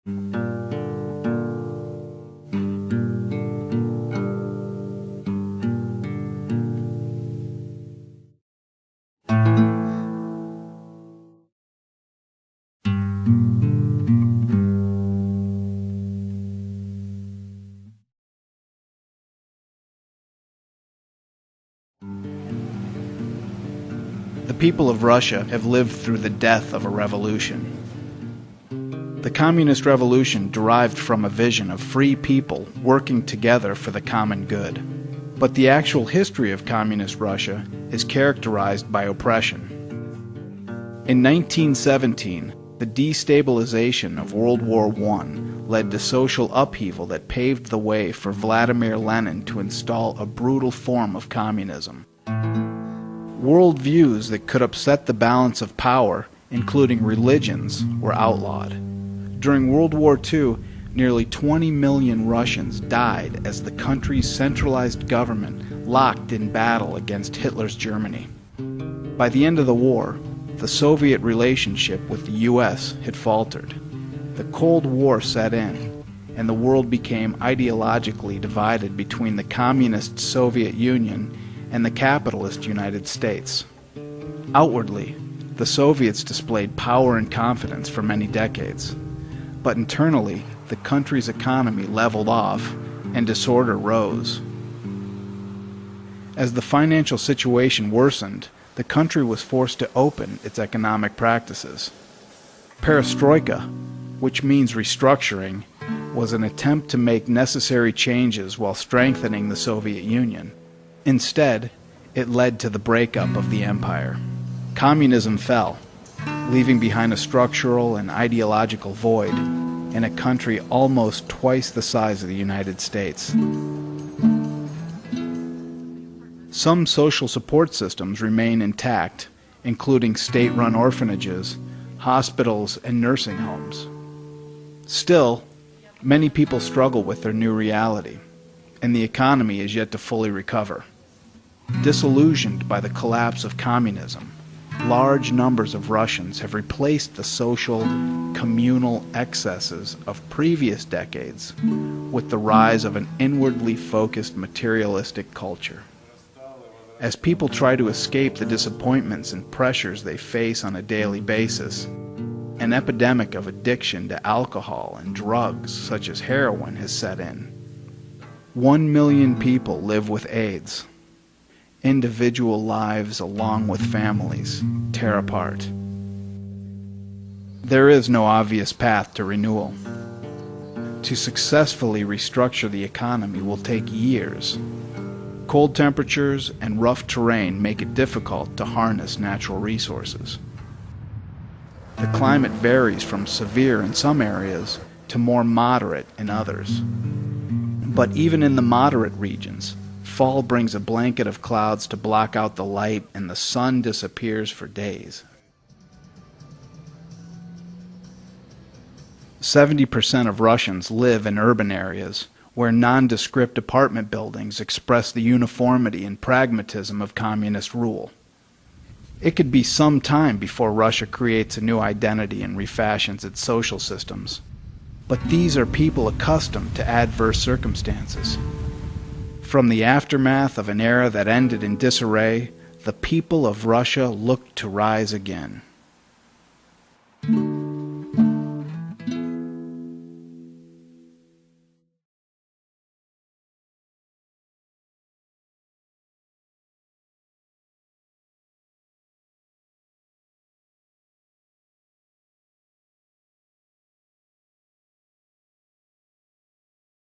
The people of Russia have lived through the death of a revolution. The Communist Revolution derived from a vision of free people working together for the common good. But the actual history of Communist Russia is characterized by oppression. In 1917, the destabilization of World War I led to social upheaval that paved the way for Vladimir Lenin to install a brutal form of communism. Worldviews that could upset the balance of power, including religions, were outlawed. During World War II, nearly 20 million Russians died as the country's centralized government locked in battle against Hitler's Germany. By the end of the war, the Soviet relationship with the U.S. had faltered. The Cold War set in, and the world became ideologically divided between the communist Soviet Union and the capitalist United States. Outwardly, the Soviets displayed power and confidence for many decades, but internally, the country's economy leveled off and disorder rose. As the financial situation worsened, the country was forced to open its economic practices. Perestroika, which means restructuring, was an attempt to make necessary changes while strengthening the Soviet Union. Instead, it led to the breakup of the empire. Communism fell, leaving behind a structural and ideological void in a country almost twice the size of the United States. Some social support systems remain intact, including state-run orphanages, hospitals, and nursing homes. Still, many people struggle with their new reality, and the economy is yet to fully recover. Disillusioned by the collapse of communism, large numbers of Russians have replaced the social, communal excesses of previous decades with the rise of an inwardly focused materialistic culture. As people try to escape the disappointments and pressures they face on a daily basis, an epidemic of addiction to alcohol and drugs such as heroin has set in. 1 million people live with AIDS. Individual lives, along with families, tear apart. There is no obvious path to renewal. To successfully restructure the economy will take years. Cold temperatures and rough terrain make it difficult to harness natural resources. The climate varies from severe in some areas to more moderate in others. But even in the moderate regions, fall brings a blanket of clouds to block out the light, and the sun disappears for days. 70% of Russians live in urban areas, where nondescript apartment buildings express the uniformity and pragmatism of communist rule. It could be some time before Russia creates a new identity and refashions its social systems. But these are people accustomed to adverse circumstances. From the aftermath of an era that ended in disarray, the people of Russia looked to rise again.